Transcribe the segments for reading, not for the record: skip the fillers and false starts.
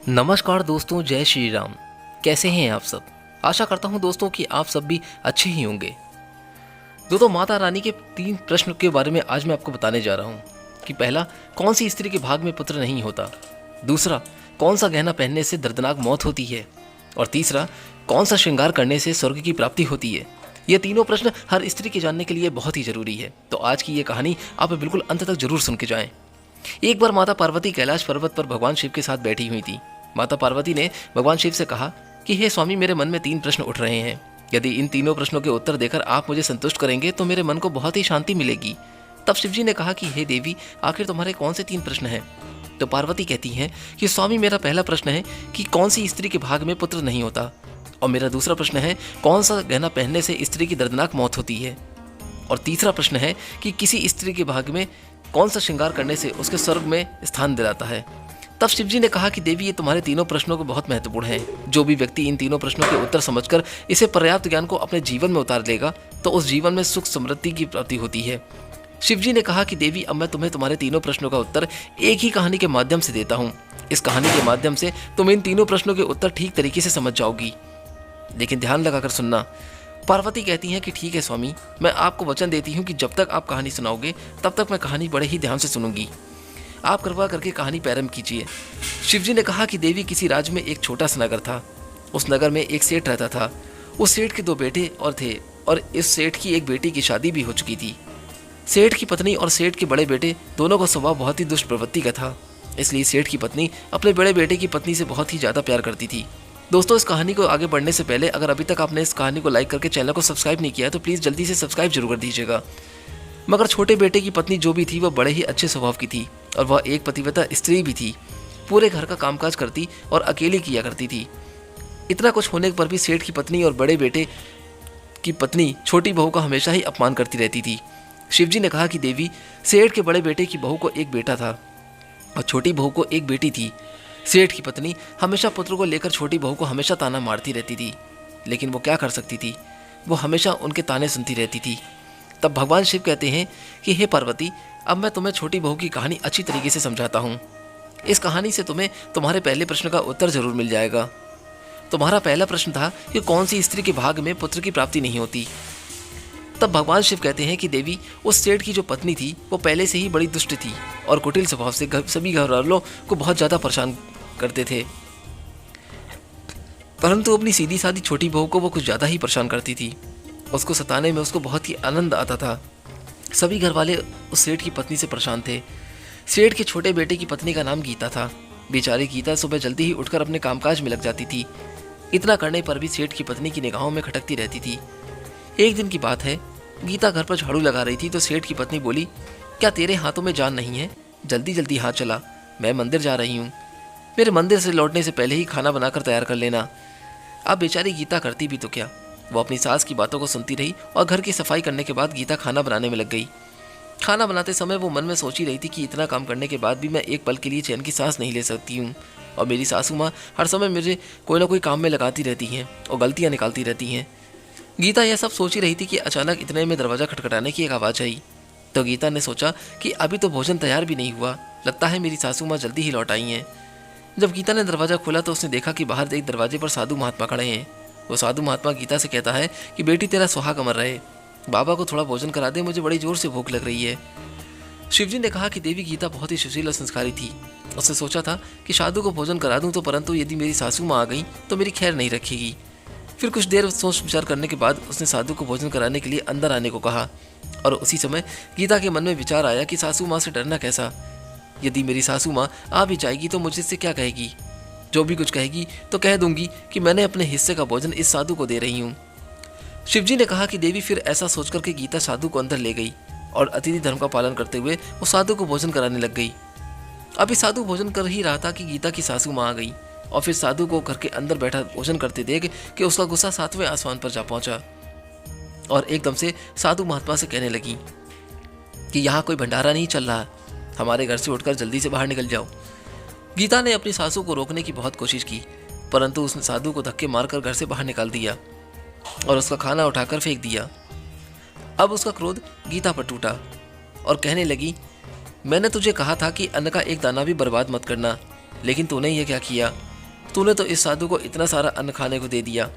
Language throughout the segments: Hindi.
नमस्कार दोस्तों, जय श्री राम। कैसे हैं आप सब? आशा करता हूं दोस्तों कि आप सब भी अच्छे ही होंगे। दोस्तों, माता रानी के 3 प्रश्न के बारे में आज मैं आपको बताने जा रहा हूं कि पहला, कौन सी स्त्री के भाग में पुत्र नहीं होता। दूसरा, कौन सा गहना पहनने से दर्दनाक मौत होती है। और तीसरा, कौन सा श्रृंगार करने से स्वर्ग की प्राप्ति होती है। ये तीनों प्रश्न हर स्त्री के जानने के लिए बहुत ही जरूरी है। तो आज की ये कहानी आप बिल्कुल अंत तक जरूर सुन के जाएं। एक बार माता पार्वती कैलाश पर्वत पर भगवान शिव के साथ बैठी हुई थी। माता पार्वती ने भगवान शिव से कहा कि हे स्वामी, मेरे मन में 3 प्रश्न उठ रहे हैं। यदि इन तीनों प्रश्नों के उत्तर देकर आप मुझे संतुष्ट करेंगे तो मेरे मन को बहुत ही शांति मिलेगी। तब शिव जी ने कहा कि हे देवी, आखिर तुम्हारे कौन से 3 प्रश्न हैं? तो पार्वती कहती हैं कि स्वामी, मेरा पहला प्रश्न है कि कौन सी स्त्री के भाग में पुत्र नहीं होता, और मेरा दूसरा प्रश्न है कौन सा गहना पहनने से स्त्री की दर्दनाक मौत होती है, और तीसरा प्रश्न है कि किसी स्त्री के भाग में कौन सा श्रृंगार करने से उसके स्वर्ग में स्थान दिलाता है। तब शिवजी ने कहा कि देवी, ये तुम्हारे तीनों प्रश्नों को बहुत महत्वपूर्ण हैं। जो भी व्यक्ति इन तीनों प्रश्नों के उत्तर समझकर इसे पर्याप्त ज्ञान को अपने जीवन में उतार लेगा तो उस जीवन में सुख समृद्धि की प्राप्ति होती है। शिवजी ने कहा कि देवी, अब मैं तुम्हें तुम्हारे तीनों प्रश्नों का उत्तर एक ही कहानी के माध्यम से देता हूँ। इस कहानी के माध्यम से तुम इन तीनों प्रश्नों के उत्तर ठीक तरीके से समझ जाओगी, लेकिन ध्यान लगाकर सुनना। पार्वती कहती हैं कि ठीक है स्वामी, मैं आपको वचन देती हूँ कि जब तक आप कहानी सुनाओगे तब तक मैं कहानी बड़े ही ध्यान से सुनूंगी। आप कृपा करके कहानी प्रारंभ कीजिए। शिवजी ने कहा कि देवी, किसी राज्य में एक छोटा सा नगर था। उस नगर में एक सेठ रहता था। उस सेठ के 2 बेटे और थे, और इस सेठ की एक बेटी की शादी भी हो चुकी थी। सेठ की पत्नी और सेठ के बड़े बेटे दोनों का स्वभाव बहुत ही दुष्ट प्रवृत्ति का था। इसलिए सेठ की पत्नी अपने बड़े बेटे की पत्नी से बहुत ही ज़्यादा प्यार करती थी। दोस्तों, इस कहानी को आगे बढ़ने से पहले अगर अभी तक आपने इस कहानी को लाइक करके चैनल को सब्सक्राइब नहीं किया है तो प्लीज़ जल्दी से सब्सक्राइब जरूर कर दीजिएगा। मगर छोटे बेटे की पत्नी जो भी थी वह बड़े ही अच्छे स्वभाव की थी, और वह एक पतिव्रता स्त्री भी थी। पूरे घर का कामकाज करती और अकेली किया करती थी। इतना कुछ होने पर भी सेठ की पत्नी और बड़े बेटे की पत्नी छोटी बहू का हमेशा ही अपमान करती रहती थी। शिवजी ने कहा कि देवी, सेठ के बड़े बेटे की बहू को एक बेटा था और छोटी बहू को एक बेटी थी। सेठ की पत्नी हमेशा पुत्र को लेकर छोटी बहू को हमेशा ताना मारती रहती थी, लेकिन वो क्या कर सकती थी, वो हमेशा उनके ताने सुनती रहती थी। तब भगवान शिव कहते हैं कि हे पार्वती, अब मैं तुम्हें छोटी बहू की कहानी अच्छी तरीके से समझाता हूँ। इस कहानी से तुम्हें तुम्हारे पहले प्रश्न का उत्तर जरूर मिल जाएगा। तुम्हारा पहला प्रश्न था कि कौन सी स्त्री के भाग में पुत्र की प्राप्ति नहीं होती। तब भगवान शिव कहते हैं कि देवी, उस सेठ की जो पत्नी थी वो पहले से ही बड़ी दुष्ट थी और कुटिल स्वभाव से सभी घरवालों को बहुत ज़्यादा परेशान करते थे। परंतु अपनी सीधी सादी छोटी बहू को वो कुछ ज़्यादा ही परेशान करती थी। उसको सताने में उसको बहुत ही आनंद आता था। सभी घर वाले उस सेठ की पत्नी से परेशान थे। सेठ के छोटे बेटे की पत्नी का नाम गीता था। बेचारी गीता सुबह जल्दी ही उठकर अपने कामकाज में लग जाती थी। इतना करने पर भी सेठ की पत्नी की निगाहों में खटकती रहती थी। एक दिन की बात है, गीता घर पर झाड़ू लगा रही थी तो सेठ की पत्नी बोली, क्या तेरे हाथों में जान नहीं है? जल्दी जल्दी हाथ चला, मैं मंदिर जा रही हूँ। मेरे मंदिर से लौटने से पहले ही खाना बनाकर तैयार कर लेना। अब बेचारी गीता करती भी तो क्या, वो अपनी सास की बातों को सुनती रही और घर की सफाई करने के बाद गीता खाना बनाने में लग गई। खाना बनाते समय वो मन में सोच ही रही थी कि इतना काम करने के बाद भी मैं एक पल के लिए चैन की सांस नहीं ले सकती हूँ, और मेरी सासू माँ हर समय मुझे कोई ना कोई काम में लगाती रहती हैं और गलतियाँ निकालती रहती हैं। गीता यह सब सोच ही रही थी कि अचानक इतने में दरवाज़ा खटखटाने की एक आवाज़ आई। तो गीता ने सोचा कि अभी तो भोजन तैयार भी नहीं हुआ, लगता है मेरी सासू माँ जल्दी ही लौट आई हैं। जब गीता ने दरवाज़ा खोला तो उसने देखा कि बाहर एक दरवाजे पर साधु महात्मा खड़े हैं। वो साधु महात्मा गीता से कहता है कि बेटी, तेरा सुहाग अमर रहे, बाबा को थोड़ा भोजन करा दे, मुझे बड़ी जोर से भूख लग रही है। शिवजी ने कहा कि देवी, गीता बहुत ही सुशील और संस्कारी थी। उसने सोचा था कि साधु को भोजन करा दूं तो, परंतु यदि मेरी सासू माँ आ गई तो मेरी खैर नहीं रखेगी। फिर कुछ देर सोच विचार करने के बाद उसने साधु को भोजन कराने के लिए अंदर आने को कहा, और उसी समय गीता के मन में विचार आया कि सासू माँ से डरना कैसा। यदि मेरी सासू माँ आ भी जाएगी तो मुझसे क्या कहेगी? जो भी कुछ कहेगी तो कह दूंगी कि मैंने अपने हिस्से का भोजन इस साधु को दे रही हूँ। शिवजी ने कहा कि देवी, फिर ऐसा सोचकर के गीता साधु को अंदर ले गई और अतिथि धर्म का पालन करते हुए वो साधु को भोजन कराने लग गई। अभी साधु भोजन कर ही रहा था कि गीता की सासू माँ आ गई, और फिर साधु को घर के अंदर बैठा भोजन करते देख कि उसका गुस्सा 7वें आसमान पर जा पहुंचा, और एकदम से साधु महात्मा से कहने लगी कि यहाँ कोई भंडारा नहीं चल रहा, हमारे घर से उठकर जल्दी से बाहर निकल जाओ। गीता ने अपनी सासू को रोकने की बहुत कोशिश की, परंतु उसने साधु को धक्के मारकर घर से बाहर निकाल दिया और उसका खाना उठाकर फेंक दिया। अब उसका क्रोध गीता पर टूटा और कहने लगी, मैंने तुझे कहा था कि अन्न का एक दाना भी बर्बाद मत करना, लेकिन तूने ये क्या किया? तूने तो इस साधु को इतना सारा अन्न खाने को दे दिया।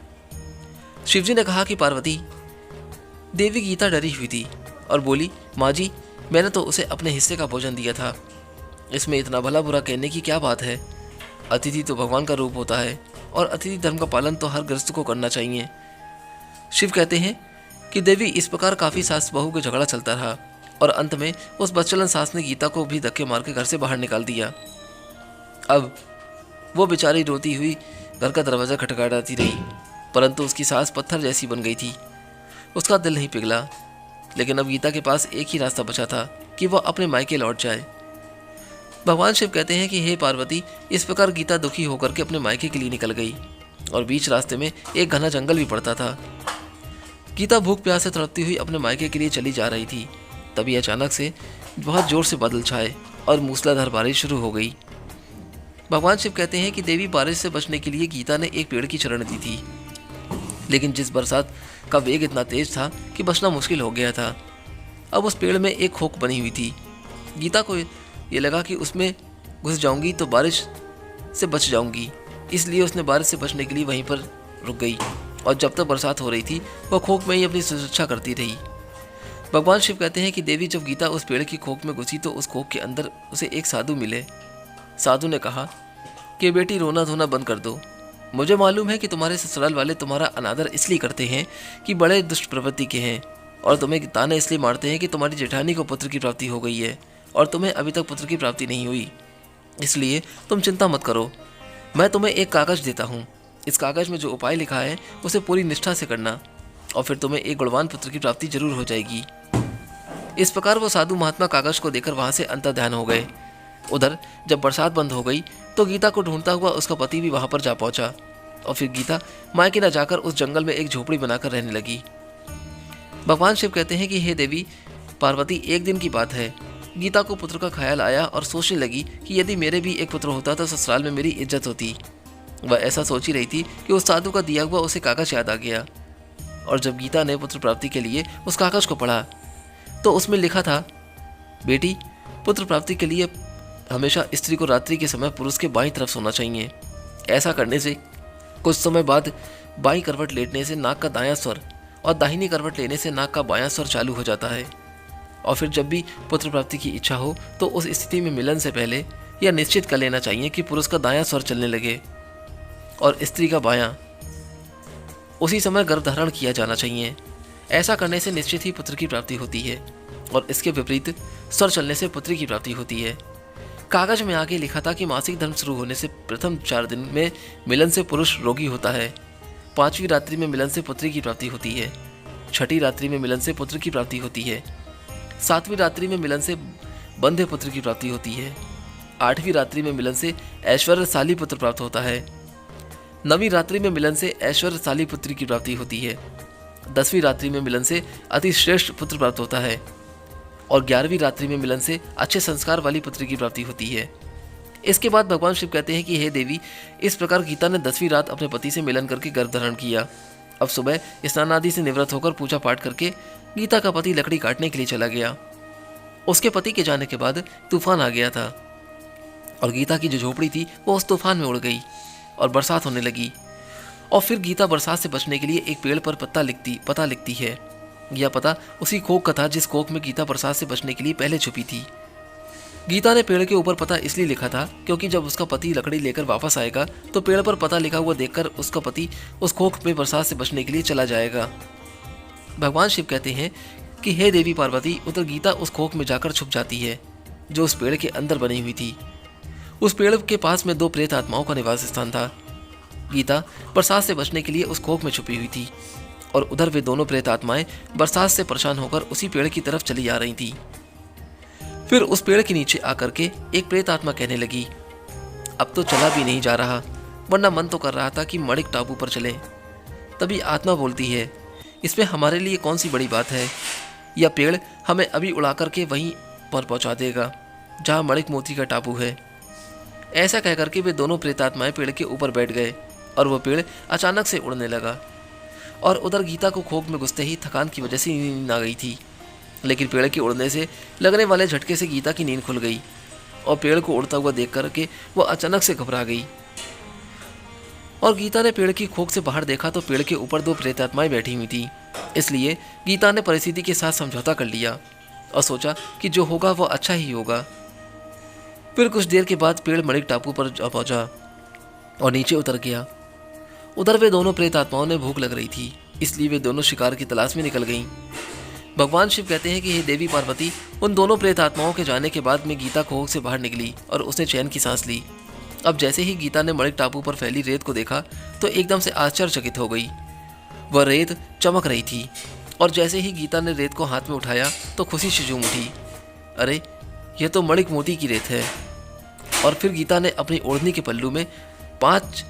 शिवजी ने कहा कि पार्वती, देवी गीता डरी हुई थी और बोली, माँ जी, मैंने तो उसे अपने हिस्से का भोजन दिया था, इसमें इतना भला बुरा कहने की क्या बात है। अतिथि तो भगवान का रूप होता है और अतिथि धर्म का पालन तो हर गृहस्थ को करना चाहिए। शिव कहते हैं कि देवी इस प्रकार काफ़ी सास बहू का झगड़ा चलता रहा और अंत में उस बदचलन सास ने गीता को भी धक्के मार के घर से बाहर निकाल दिया। अब वो बेचारी रोती हुई घर का दरवाज़ा खटखटाती रही, परंतु उसकी सास पत्थर जैसी बन गई थी। उसका दिल नहीं पिघला, लेकिन अब गीता के पास एक ही रास्ता बचा था कि वह अपने मायके लौट जाए। भगवान शिव कहते हैं कि हे पार्वती, इस प्रकार गीता दुखी होकर के अपने मायके के लिए निकल गई और बीच रास्ते में एक घना जंगल भी पड़ता था। गीता भूख प्यास से तड़पती हुई अपने मायके के लिए चली जा रही थी। तभी अचानक से बहुत जोर से बादल छाए और मूसलाधार बारिश शुरू हो गई। भगवान शिव कहते हैं कि देवी बारिश से बचने के लिए गीता ने एक पेड़ की शरण दी थी, लेकिन जिस बरसात का वेग इतना तेज था कि बचना मुश्किल हो गया था। अब उस पेड़ में एक खोख बनी हुई थी। गीता को ये लगा कि उसमें घुस जाऊंगी तो बारिश से बच जाऊंगी, इसलिए उसने बारिश से बचने के लिए वहीं पर रुक गई और जब तक बरसात हो रही थी वह खोख में ही अपनी सुरक्षा करती रही। भगवान शिव कहते हैं कि देवी जब गीता उस पेड़ की खोख में घुसी तो उस खोख के अंदर उसे एक साधु मिले। साधु ने कहा कि बेटी, रोना धोना बंद कर दो। मुझे मालूम है कि तुम्हारे ससुराल वाले तुम्हारा अनादर इसलिए करते हैं कि बड़े दुष्ट प्रवृत्ति के हैं और तुम्हें ताने इसलिए मारते हैं कि तुम्हारी जेठानी को पुत्र की प्राप्ति हो गई है और तुम्हें अभी तक पुत्र की प्राप्ति नहीं हुई। इसलिए तुम चिंता मत करो, मैं तुम्हें एक कागज़ देता हूँ। इस कागज़ में जो उपाय लिखा है उसे पूरी निष्ठा से करना और फिर तुम्हें एक गुणवान पुत्र की प्राप्ति जरूर हो जाएगी। इस प्रकार वो साधु महात्मा कागज़ को देकर वहाँ से अंतर्ध्यान हो गए। उधर जब बरसात बंद हो गई तो गीता को ढूंढता हुआ उसका पति भी वहाँ पर जा पहुँचा और फिर गीता मायके न जाकर उस जंगल में एक झोपड़ी बनाकर रहने लगी। भगवान शिव कहते हैं कि हे देवी पार्वती, एक दिन की बात है, गीता को पुत्र का ख्याल आया और सोचने लगी कि यदि मेरे भी एक पुत्र होता तो ससुराल में मेरी इज्जत होती। वह ऐसा सोच ही रही थी कि उस साधु का दिया हुआ उसे कागज़ याद आ गया और जब गीता ने पुत्र प्राप्ति के लिए उस कागज़ को पढ़ा तो उसमें लिखा था, बेटी, पुत्र प्राप्ति के लिए हमेशा स्त्री को रात्रि के समय पुरुष के बाईं तरफ सोना चाहिए। ऐसा करने से कुछ समय बाद बाईं करवट लेटने से नाक का दायां स्वर और दाहिनी करवट लेने से नाक का बायां स्वर चालू हो जाता है और फिर जब भी पुत्र प्राप्ति की इच्छा हो तो उस स्थिति में मिलन से पहले यह निश्चित कर लेना चाहिए कि पुरुष का दायां स्वर चलने लगे और स्त्री का बायां। उसी समय गर्भ धारण किया जाना चाहिए। ऐसा करने से निश्चित ही पुत्र की प्राप्ति होती है और इसके विपरीत स्वर चलने से पुत्री की प्राप्ति होती है। कागज में आगे लिखा था कि मासिक धर्म शुरू होने से प्रथम 4 दिन में मिलन से पुरुष रोगी होता है, 5वीं रात्रि में मिलन से पुत्री की प्राप्ति होती है, 6ठी रात्रि में मिलन से पुत्र की प्राप्ति होती है, 7वीं रात्रि में मिलन से बंधे पुत्र की प्राप्ति होती है, 8वीं रात्रि में मिलन से ऐश्वर्यशाली पुत्र प्राप्त होता है, 9वीं रात्रि में मिलन से ऐश्वर्यशाली पुत्री की प्राप्ति होती है, 10वीं रात्रि में मिलन से अति श्रेष्ठ पुत्र प्राप्त होता है और 11वीं रात्रि में मिलन से अच्छे संस्कार वाली पुत्री की प्राप्ति होती है। इसके बाद भगवान शिव कहते हैं कि हे देवी, इस प्रकार गीता ने 10वीं रात अपने पति से मिलन करके गर्भ धारण किया। अब सुबह स्नान आदि से निवृत्त होकर पूजा पाठ करके गीता का पति लकड़ी काटने के लिए चला गया। उसके पति के जाने के बाद तूफान आ गया था और गीता की जो झोपड़ी थी वो उस तूफान में उड़ गई और बरसात होने लगी। और फिर गीता बरसात से बचने के लिए एक पेड़ पर पता लिखती है। यह पता उसी खोख का था जिस खोख में गीता बरसात से बचने के लिए पहले छुपी थी। गीता ने पेड़ के ऊपर पता इसलिए लिखा था क्योंकि जब उसका पति लकड़ी लेकर वापस आएगा तो पेड़ पर पता लिखा हुआ देखकर उसका पति उस खोख में बरसात से बचने के लिए चला जाएगा। भगवान शिव कहते हैं कि हे देवी पार्वती, उधर गीता उस खोख में जाकर छुप जाती है जो उस पेड़ के अंदर बनी हुई थी। उस पेड़ के पास में 2 प्रेत आत्माओं का निवास स्थान था। गीता बरसात से बचने के लिए उस खोख में छुपी हुई थी और उधर वे दोनों प्रेत आत्माएं बरसात से परेशान होकर उसी पेड़ की तरफ चली आ रही थी। फिर उस पेड़ के नीचे आकर के एक प्रेत आत्मा कहने लगी, अब तो चला भी नहीं जा रहा, वरना मन तो कर रहा था कि मणिक टापू पर चलें। तभी आत्मा बोलती है, इसमें हमारे लिए कौन सी बड़ी बात है, यह पेड़ हमें अभी उड़ा करके वहीं पर पहुंचा देगा जहां मणिक मोती का टापू है। ऐसा कहकर के वे दोनों प्रेतात्माएं पेड़ के ऊपर बैठ गए और वह पेड़ अचानक से उड़ने लगा। और उधर गीता को खोख में घुसते ही थकान की वजह से नींद आ गई थी, लेकिन पेड़ के उड़ने से लगने वाले झटके से गीता की नींद खुल गई और पेड़ को उड़ता हुआ देख करके वह अचानक से घबरा गई। और गीता ने पेड़ की खोख से बाहर देखा तो पेड़ के ऊपर दो प्रेत आत्माएं बैठी हुई थी। इसलिए गीता ने परिस्थिति के साथ समझौता कर लिया और सोचा कि जो होगा वो अच्छा ही होगा। फिर कुछ देर के बाद पेड़ मणिक टापू पर जा पहुंचा और नीचे उतर गया। उधर वे दोनों प्रेत आत्माओं ने भूख लग रही थी, इसलिए वे दोनों शिकार की तलाश में निकल गईं। भगवान शिव कहते हैं कि हे देवी पार्वती, उन दोनों प्रेत आत्माओं के जाने के बाद में गीता खोख से बाहर निकली और उसने चैन की सांस ली। अब जैसे ही गीता ने मणिक टापू पर फैली रेत को देखा तो एकदम से आश्चर्यचकित हो गई। वह रेत चमक रही थी और जैसे ही गीता ने रेत को हाथ में उठाया तो खुशी से झूम उठी। अरे, यह तो मणिक मोती की रेत है। और फिर गीता ने अपनी ओढ़नी के पल्लू में 5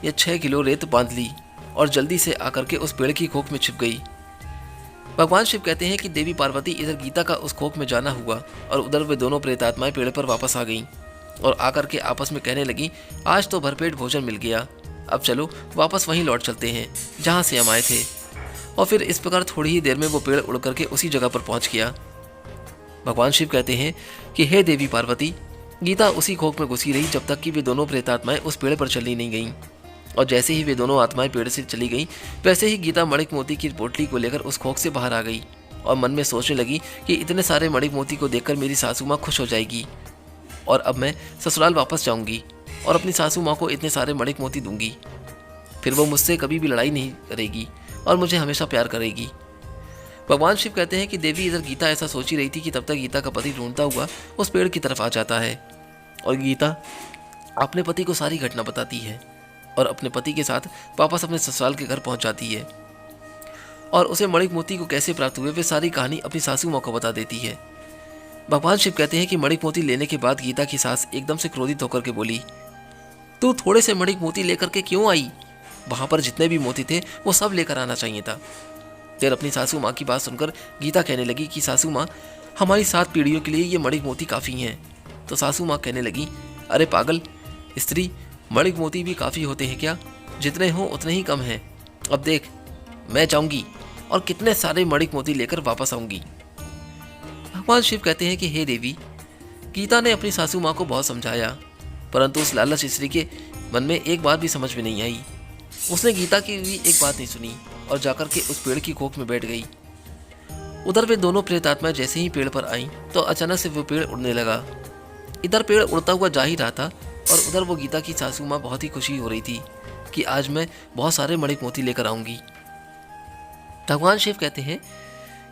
या 6 किलो रेत बांध ली और जल्दी से आकर के उस पेड़ की खोख में छिप गई। भगवान शिव कहते हैं कि देवी पार्वती इधर गीता का उस खोख में जाना हुआ और उधर वे दोनों प्रेतात्माएं पेड़ पर वापस आ गईं और आकर के आपस में कहने लगी, आज तो भरपेट भोजन मिल गया, अब चलो वापस वहीं लौट चलते हैं जहाँ से हम आए थे। और फिर इस प्रकार थोड़ी ही देर में वो पेड़ उड़ करके उसी जगह पर पहुँच गया। भगवान शिव कहते हैं कि हे देवी पार्वती, गीता उसी खोख में घुसी रही जब तक कि वे दोनों प्रेतात्माएं उस पेड़ पर चली नहीं गईं। और जैसे ही वे दोनों आत्माएं पेड़ से चली गईं, वैसे ही गीता मणिक मोती की पोटली को लेकर उस खोख से बाहर आ गई और मन में सोचने लगी कि इतने सारे मणिक मोती को देखकर मेरी सासू माँ खुश हो जाएगी और अब मैं ससुराल वापस जाऊंगी और अपनी सासू माँ को इतने सारे मणिक मोती दूंगी। फिर वो मुझसे कभी भी लड़ाई नहीं करेगी और मुझे हमेशा प्यार करेगी। भगवान शिव कहते हैं कि देवी इधर गीता ऐसा सोच ही रही थी कि तब तक गीता का पति ढूंढता हुआ उस पेड़ की तरफ आ जाता है और गीता अपने पति को सारी घटना बताती है और अपने पति के साथ वापस अपने ससुराल के घर पहुंच जाती है और उसे मणिक मोती को कैसे प्राप्त हुए वे सारी कहानी अपनी सासू माँ को बता देती है। भगवान शिव कहते हैं कि मणिक मोती लेने के बाद गीता की सास एकदम से क्रोधित होकर के बोली, तू थोड़े से मणिक मोती लेकर के क्यों आई? वहां पर जितने भी मोती थे वो सब लेकर आना चाहिए था। फिर अपनी सासू माँ की बात सुनकर गीता कहने लगी कि सासू माँ, हमारी 7 पीढ़ियों के लिए ये मणिक मोती काफ़ी हैं। तो सासू माँ कहने लगी, अरे पागल स्त्री, मणिक मोती भी काफ़ी होते हैं क्या? जितने हों उतने ही कम हैं। अब देख, मैं जाऊंगी और कितने सारे मणिक मोती लेकर वापस आऊंगी। भगवान शिव कहते हैं कि हे देवी, गीता ने अपनी सासू माँ को बहुत समझाया, परंतु उस लालच स्त्री के मन में एक बात भी समझ में नहीं आई। उसने गीता की भी एक बात नहीं सुनी और जाकर के उस पेड़ की खोख में बैठ गई। उधर वे दोनों प्रेतात्माएं जैसे ही पेड़ पर आईं तो अचानक से वो पेड़ उड़ने लगा। इधर पेड़ उड़ता हुआ जा ही रहा था और उधर वो गीता की सासू माँ बहुत ही खुशी हो रही थी कि आज मैं बहुत सारे मणिक मोती लेकर आऊंगी। भगवान शिव कहते हैं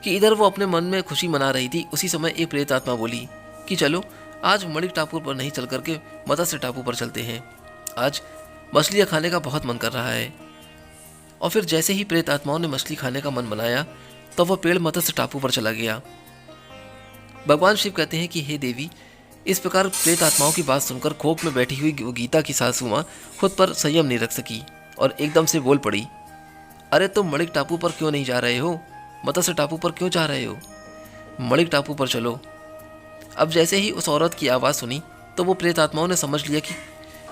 कि इधर वो अपने मन में खुशी मना रही थी, उसी समय एक प्रेत आत्मा बोली कि चलो आज मणिक टापू पर नहीं चल करके मत्स्य टापू पर चलते हैं, आज मछलियाँ खाने का बहुत मन कर रहा है। और फिर जैसे ही प्रेत आत्माओं ने मछली खाने का मन बनाया तो वह पेड़ मत्स्य टापू पर चला गया। भगवान शिव कहते हैं कि हे देवी, इस प्रकार प्रेत आत्माओं की बात सुनकर खोप में बैठी हुई वो गीता की सासू माँ खुद पर संयम नहीं रख सकी और एकदम से बोल पड़ी, अरे तुम मणिक टापू पर क्यों नहीं जा रहे हो? मत्स्य टापू पर क्यों जा रहे हो? मणिक टापू पर चलो। अब जैसे ही उस औरत की आवाज़ सुनी तो वो प्रेत आत्माओं ने समझ लिया कि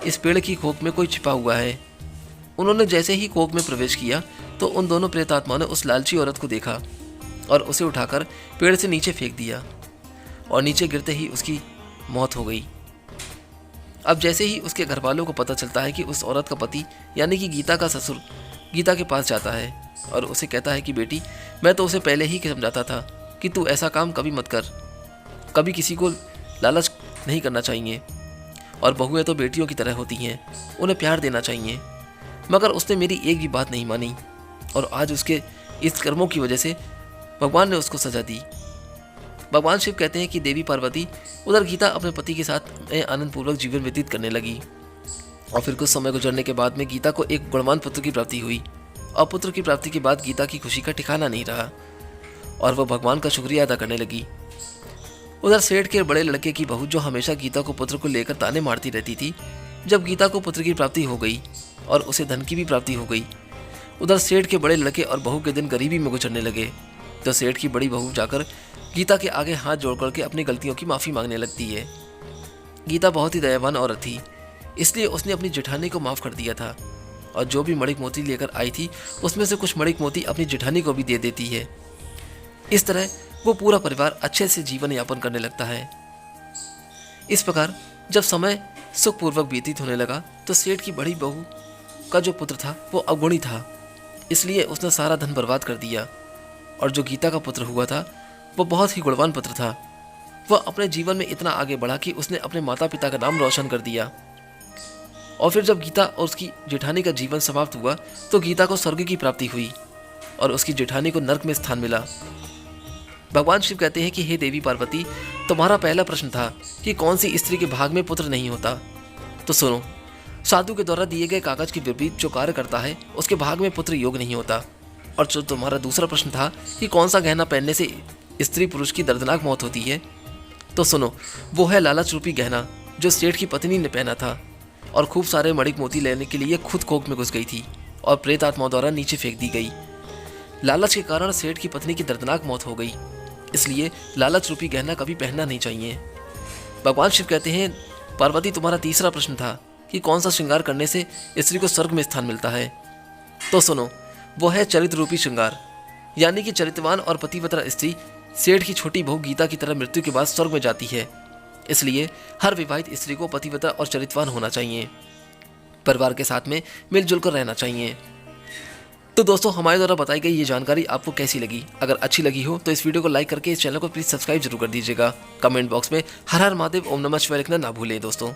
इस पेड़ की खोप में कोई छिपा हुआ है। उन्होंने जैसे ही खोप में प्रवेश किया तो उन दोनों प्रेत आत्माओं ने उस लालची औरत को देखा और उसे उठाकर पेड़ से नीचे फेंक दिया और नीचे गिरते ही उसकी मौत हो गई। अब जैसे ही उसके घर वालों को पता चलता है कि उस औरत का पति यानी कि गीता का ससुर गीता के पास जाता है और उसे कहता है कि बेटी, मैं तो उसे पहले ही समझाता था कि तू ऐसा काम कभी मत कर, कभी किसी को लालच नहीं करना चाहिए और बहुएं तो बेटियों की तरह होती हैं, उन्हें प्यार देना चाहिए। मगर उसने मेरी एक भी बात नहीं मानी और आज उसके इस कर्मों की वजह से भगवान ने उसको सजा दी। भगवान शिव कहते हैं कि देवी पार्वती उधर गीता अपने पति के साथ आनंदपूर्वक जीवन व्यतीत करने लगी और फिर कुछ समय गुजरने के बाद में गीता को एक गुणवान पुत्र की प्राप्ति हुई और पुत्र की प्राप्ति के बाद गीता की खुशी का ठिकाना नहीं रहा और वह भगवान का शुक्रिया अदा करने लगी। उधर सेठ के बड़े लड़के की बहू जो हमेशा गीता को पुत्र को लेकर ताने मारती रहती थी, जब गीता को पुत्र की प्राप्ति हो गई और उसे धन की भी प्राप्ति हो गई, उधर सेठ के बड़े लड़के और बहू के दिन गरीबी में गुजरने लगे। तो सेठ की बड़ी बहू जाकर गीता के आगे हाथ जोड़ करके अपनी गलतियों की माफ़ी मांगने लगती है। गीता बहुत ही दयावान औरत थी, इसलिए उसने अपनी जेठानी को माफ़ कर दिया था और जो भी मणिक मोती लेकर आई थी उसमें से कुछ मणिक मोती अपनी जेठानी को भी दे देती है। इस तरह वो पूरा परिवार अच्छे से जीवन यापन करने लगता है। इस प्रकार जब समय सुखपूर्वक व्यतीत होने लगा तो सेठ की बड़ी बहू का जो पुत्र था वो अवगुणी था, इसलिए उसने सारा धन बर्बाद कर दिया। और जो गीता का पुत्र हुआ था वो बहुत ही गुणवान पुत्र था। वह अपने जीवन में इतना आगे बढ़ा कि उसने अपने माता पिता का नाम रोशन कर दिया। और फिर जब गीता और उसकी जेठानी का जीवन समाप्त हुआ तो गीता को स्वर्ग की प्राप्ति हुई और उसकी जेठानी को नर्क में स्थान मिला। भगवान शिव कहते हैं कि हे देवी पार्वती, तुम्हारा पहला प्रश्न था कि कौन सी स्त्री के भाग में पुत्र नहीं होता। तो सुनो, साधु के द्वारा दिए गए कागज के विपरीत जो कार्य करता है उसके भाग में पुत्र योग नहीं होता। और जो तुम्हारा दूसरा प्रश्न था कि कौन सा गहना पहनने से स्त्री पुरुष की दर्दनाक मौत होती है, तो सुनो, वो है लालच रूपी गहना जो सेठ की पत्नी ने पहना था और खूब सारे मणिक मोती लेने के लिए खुद कोख में घुस गई थी और प्रेत आत्माओं द्वारा नीचे फेंक दी गई। लालच के कारण सेठ की पत्नी की दर्दनाक मौत हो गई, इसलिए लालच रूपी गहना कभी पहनना नहीं चाहिए। भगवान शिव कहते हैं, पार्वती, तुम्हारा तीसरा प्रश्न था कि कौन सा श्रृंगार करने से स्त्री को स्वर्ग में स्थान मिलता है। तो सुनो, वो है चरित्र रूपी श्रृंगार, यानी कि चरित्रवान और पतिव्रता स्त्री सेठ की छोटी बहू गीता की तरह मृत्यु के बाद स्वर्ग में जाती है। इसलिए हर विवाहित स्त्री को पतिव्रता और चरित्रवान होना चाहिए, परिवार के साथ में मिलजुल कर रहना चाहिए। तो दोस्तों, हमारे द्वारा बताई गई ये जानकारी आपको कैसी लगी? अगर अच्छी लगी हो तो इस वीडियो को लाइक करके इस चैनल को प्लीज़ सब्सक्राइब जरूर कर दीजिएगा। कमेंट बॉक्स में हर हर महादेव ओम नमः शिवाय लिखना ना भूलें दोस्तों।